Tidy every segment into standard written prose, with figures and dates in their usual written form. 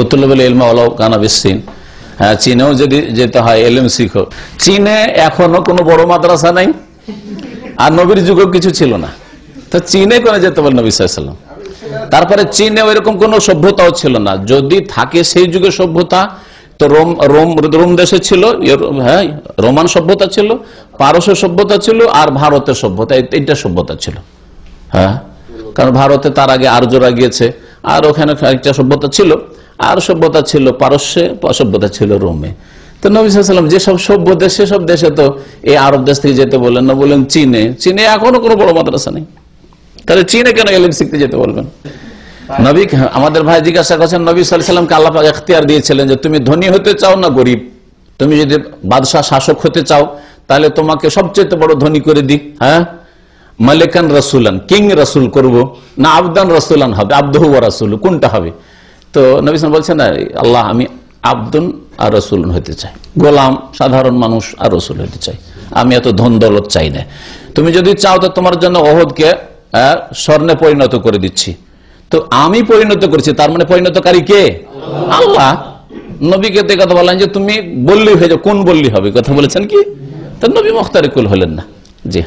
উতুলুল ইলমা ওয়ালাউ কানা বিসসিন। হ্যাঁ, চীনেও যদি যেতে হয় এলএম শিখো। চীনে এখনো কোনো বড় মাদ্রাসা নাই, আর নবীর যুগেও কিছু ছিল না, তো চীনে করে যেতে বলেন নবী সাল্লাল্লাহু আলাইহি ওয়াসাল্লাম। তারপরে চীনে ওইরকম কোন সভ্যতাও ছিল না, যদি থাকে সেই যুগের সভ্যতা তো রোম দেশে ছিল, হ্যাঁ রোমান সভ্যতা ছিল, পারস্য সভ্যতা ছিল, আর ভারতের সভ্যতা, এই তিনটা সভ্যতা ছিল। হ্যাঁ, কারণ ভারতে তার আগে আর্যরা গিয়েছে, আর ওখানে একটা সভ্যতা ছিল, আর সভ্যতা ছিল পারস্যে, সভ্যতা ছিল রোমে। তো নবী সাল্লাল্লাহু আলাইহি ওয়াসাল্লাম যেসব সভ্য দেশ, সেসব দেশে তো এই আরব দেশ থেকে যেতে বললেন না, বললেন চীনে। চীনে এখনো কোনো বড় মাদ্রাসা নেই, তাহলে চীনে কেন এলিম শিখতে যেতে বলবেন? নবী, আমাদের ভাই জিজ্ঞাসা করছেন, নবী সাল্লাল্লাহু আলাইহি ওয়াসাল্লামকে আল্লাহ পাক ইখতিয়ার দিয়েছিলেন যে তুমি ধনী হতে চাও না গরিব, তুমি যদি বাদশাহ শাসক হতে চাও তাহলে তোমাকে সবচেয়ে বড় ধনী করে দিই, হ্যাঁ, মালিকান রাসূলান, কিং রাসূল করব, না আবদান রাসূলান হবে, আবদুহু ওয়া রাসূলু, কোনটা হবে? তো নবী সাল্লাল্লাহু আলাইহি ওয়াসাল্লাম বলছেন, আল্লাহ আমি আবদুন আর রাসূলুন হতে চাই, গোলাম সাধারণ মানুষ আর রাসূল হতে চাই, আমি এত ধন দৌলত চাই না। তুমি যদি চাও তো তোমার জন্য ওহদকে স্বর্ণে পরিণত করে দিচ্ছি। তো আমি পরিণত করছি, তার মানে পরিণতকারী কে? আল্লাহ। নবীকে তো কথা বললেন যে তুমি বললি হয়ে যাও, কোন বললি হবে, কথা বলেছেন কি? তো নবী মুখতারিকুল হলেন না। জি,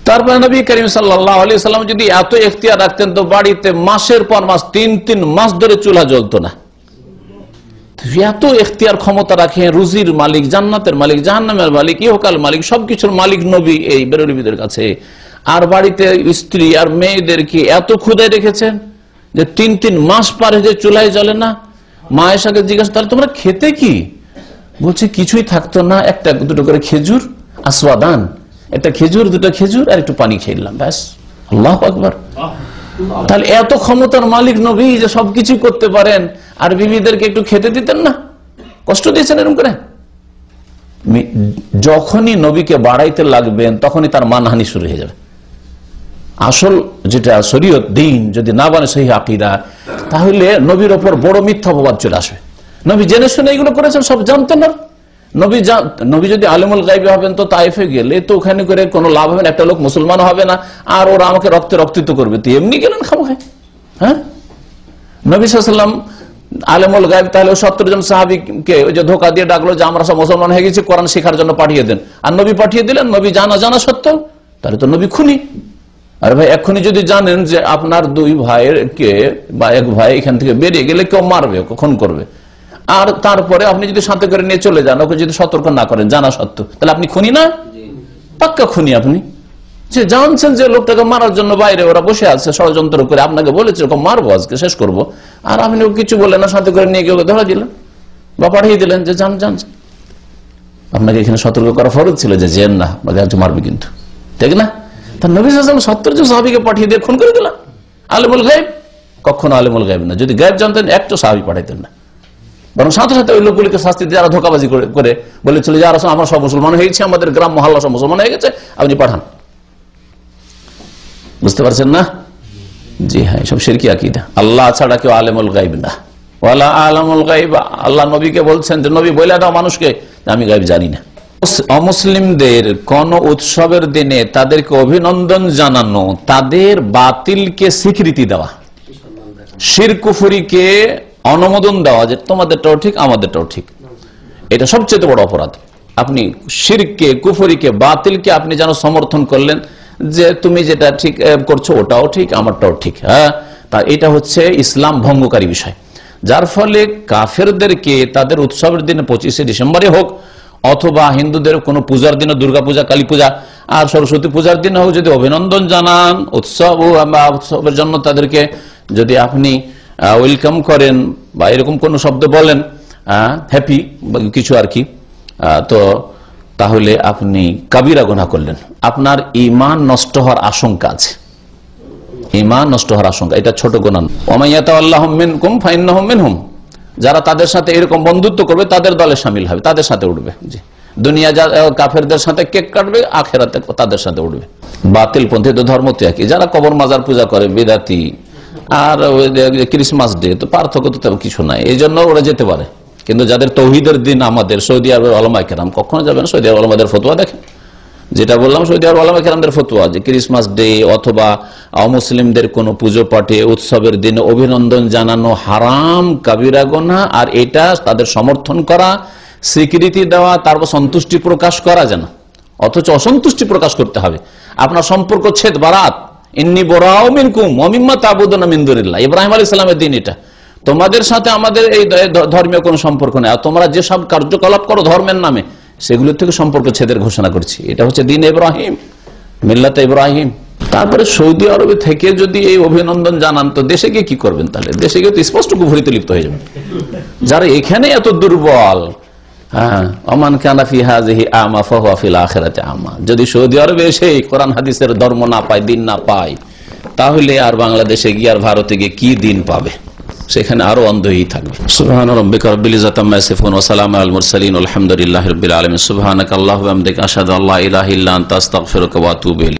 তারপরে নবী করিম সাল্লাল্লাহু আলাইহি ওয়াসাল্লাম যদি এত ইখতিয়ার রাখতেন তো বাড়িতে মাসের পর মাস, 3 মাস ধরে চুলা জ্বলতো না। এত ইখতিয়ার ক্ষমতা রাখেন, রুজির মালিক, জান্নাতের মালিক, জাহান্নামের মালিক, ইহকাল মালিক, সবকিছুর মালিক নবী এই বেরলভীদের কাছে। আর বাড়িতে স্ত্রী আর মেয়েদেরকে এত ক্ষুধায় রেখেছেন যে 3 মাস পার হয়ে চুলায় জ্বলে না। মা আয়েশাকে জিজ্ঞাসা, তাহলে তোমরা খেতে কি? বলছে কিছুই থাকতো না, একটা দুটো করে খেজুর, আসওয়াদান, একটা খেজুর, দুটো খেজুর আর একটু পানি খেলাম, ব্যাস। আল্লাহু আকবার। তাহলে এত ক্ষমতার মালিক নবী যে সবকিছু করতে পারেন, আর বিবিদেরকে একটু খেতে দিতেন না, কষ্ট দিয়েছেন এরকম করে। যখনই নবীকে বাড়াইতে লাগবেন তখনই তার মানহানি শুরু হয়ে যাবে। আসল যেটা শরীয়ত দ্বীন যদি না বানে সহিহ আকীদা, তাহলে নবীর ওপর বড় মিথ্যা অপবাদ চলে আসবে। নবী জেনে শুনে এগুলো করেছেন, সব জানতেন না। নবী যদি আলিমুল গায়বি হবেন তো তাইফে গেলে তো ওখানে করে কোনো লাভ হবে না, একটা লোক মুসলমান হবে না, আর ওরা আমাকে রক্তে রক্তিত করবে, তো এমনি গেলেন খামোখায়। হ্যাঁ, নবী সাল্লাল্লাহু আলাইহি ওয়াসাল্লাম আলিমুল গায়ব, তাহলে 70 জন সাহাবীকে ওই যে ধোঁকা দিয়ে ডাকলো যে আমরা সব মুসলমান হয়ে গেছি, কোরআন শেখার জন্য পাঠিয়ে দেন, আর নবী পাঠিয়ে দিলেন। নবী জানা সত্ত্বেও, তাহলে তো নবী খুনি। আরে ভাই, এক্ষুনি যদি জানেন যে আপনার 2 ভাইয়ের কে বা এক ভাই এখান থেকে বেরিয়ে গেলে কেউ মারবে, খুন করবে, আর তারপরে আপনি যদি সাথে করে নিয়ে চলে যান, ওকে যদি সতর্ক না করেন জানা সত্ত্বেও, তাহলে আপনি খুনি না? পাক্কা খুনি আপনি। যে জানছেন যে লোকটাকে মারার জন্য বাইরে ওরা বসে আছে ষড়যন্ত্র করে, আপনাকে বলেছে ওকে মারবো, আজকে শেষ করবো, আর আপনি কিছু বললেন না, সাথে করে নিয়ে গিয়ে ওকে ধরা দিলেন বা পাঠিয়ে দিলেন যে জান। আপনাকে এখানে সতর্ক করা ফরজ ছিল যে যেন না, মারবে কিন্তু, ঠিক না? তার নবী সাল্লাল্লাহু আলাইহি ওয়াসাল্লাম 70 জন সাহাবীকে পাঠিয়ে দিয়ে খুন করে দিলেন। আলিমুল গায়ব? কখনো আলিমুল গায়ব না। যদি গায়ব জানতেন একটা সাহাবী পাঠাইতেন না, বরং সাথে সাথে ওই লোকগুলিকে শাস্তি দিয়ে, যারা ধোঁকাবাজি করে বলেছিল যে আমরা সব মুসলমান হয়েছি, আমাদের গ্রাম মহল্লা সব মুসলমান হয়ে গেছে, আপনি পাঠান। বুঝতে পারছেন না? জি হ্যাঁ, সব শিরকি আকীদা। আল্লাহ ছাড়া কেউ আলিমুল গায়ব না, ওয়ালা আলামুল গায়ব। আল্লাহ নবীকে বলছেন যে নবী বলে দাও মানুষকে আমি গায়ব জানি না। অমুসলিমদের কোন উৎসবের দিনে তাদেরকে অভিনন্দন জানানো, তাদের বাতিলকে স্বীকৃতি দেওয়া, শিরক কুফরিকে অনুমোদন দেওয়া যে তোমাদেরটাও ঠিক আমাদেরটাও ঠিক, এটা সবচেয়ে বড় অপরাধ। আপনি শিরকে, কুফরিকে, বাতিলকে আপনি যেন সমর্থন করলেন যে তুমি যেটা ঠিক করছো ওটাও ঠিক, আমারটাও ঠিক। হ্যাঁ, তা এটা হচ্ছে ইসলাম ভঙ্গকারী বিষয়, যার ফলে কাফেরদেরকে তাদের উৎসবের দিনে 25শে ডিসেম্বরে হোক, অথবা হিন্দুদের কোনো পূজার দিনে, দুর্গা পূজা, কালী পূজা আর সরস্বতী পূজার দিনে হোক, যদি অভিনন্দন জানান উৎসবের জন্য তাদেরকে যদি আপনি ওয়েলকাম করেন বা এরকম কোন শব্দ বলেন, হ্যাপি কিছু আর কি, তো তাহলে আপনি কাবিরা গুনাহ করলেন, আপনার ঈমান নষ্ট হওয়ার আশঙ্কা আছে। ঈমান নষ্ট হওয়ার আশঙ্কা, এটা ছোট গুনাহ। ওয়া ইয়াতাওয়াল্লাহুম মিনকুম ফাইন্নাহুম মিনহুম, যারা তাদের সাথে এরকম বন্ধুত্ব করবে তাদের দলে শামিল হবে, তাদের সাথে উঠবে। জি, দুনিয়া কাফেরদের সাথে কেক কাটবে, আখেরাতে তাদের সাথে উঠবে। বাতিল পন্থী তো ধর্ম তো একই, যারা কবর মাজার পূজা করে, বিদাতি, আর ক্রিসমাস ডে, তো পার্থক্য তো তেমন কিছু নাই, এই জন্য ওরা যেতে পারে। কিন্তু যাদের তৌহিদের দিন, আমাদের সৌদি আরবের উলামায়ে কেরাম কখনো যাবেন, সৌদি আরবের উলামাদের ফতোয়া দেখেন, যেটা বললাম সৌদি আরব ওলামা কেরামদের ফতোয়া যে ক্রিসমাস ডে অথবা অমুসলিমদের কোনো পুজো পাঠে উৎসবের দিনে অভিনন্দন জানানো হারাম, কাবিরা গুনাহ, আর এটা তাদের সমর্থন করা, স্বীকৃতি দেওয়া, তারপর সন্তুষ্টি প্রকাশ করা যেন, অথচ অসন্তুষ্টি প্রকাশ করতে হবে। আপনার সম্পর্ক ছেদ, বারাত, ইন্নী বরাউ মিনকুম ওয়া মিম্মা তা'বুদুনা মিন দুনিল্লাহ, ইব্রাহিম আলাইহিস সালামের দিন এটা। তোমাদের সাথে আমাদের এই ধর্মীয় কোনো সম্পর্ক নেই, আর তোমরা যেসব কার্যকলাপ করো ধর্মের নামে সেগুলোর থেকে সম্পর্ক ছেদের ঘোষণা করছি। এটা হচ্ছে দিন ইব্রাহিম, মিল্লাতে ইব্রাহিম। তারপরে সৌদি আরবে থেকে যদি এই অভিনন্দন জানান তো দেশে গিয়ে কি করবেন? তাহলে দেশে গিয়ে তো স্পষ্ট কুফরিতে লিপ্ত হয়ে যাবেন। যারা এখানে এত দুর্বল, ওমান কানা ফি হাযিহি আমা ফাহুয়া ফিল আখিরাতি আমা, যদি সৌদি আরবে এসে কোরআন হাদিসের ধর্ম না পায়, দিন না পায়, তাহলে আর বাংলাদেশে গিয়ে আর ভারতে গিয়ে কি দিন পাবে? সেখানে আরো অন্ধই থাকবে। সুবহান রাব্বিকা রাব্বিল ইজ্জাতি আম্মা ইয়াসিফুন ওয়া সালামুন আলাল মুরসালিন আলহামদুলিল্লাহি রাব্বিল আলামিন। সুবহানাকা আল্লাহুম্মা ওয়া বিহামদিকা আশহাদু আল্লা ইলাহা ইল্লা আনতা আস্তাগফিরুকা ওয়া আতুবু ইলাইক।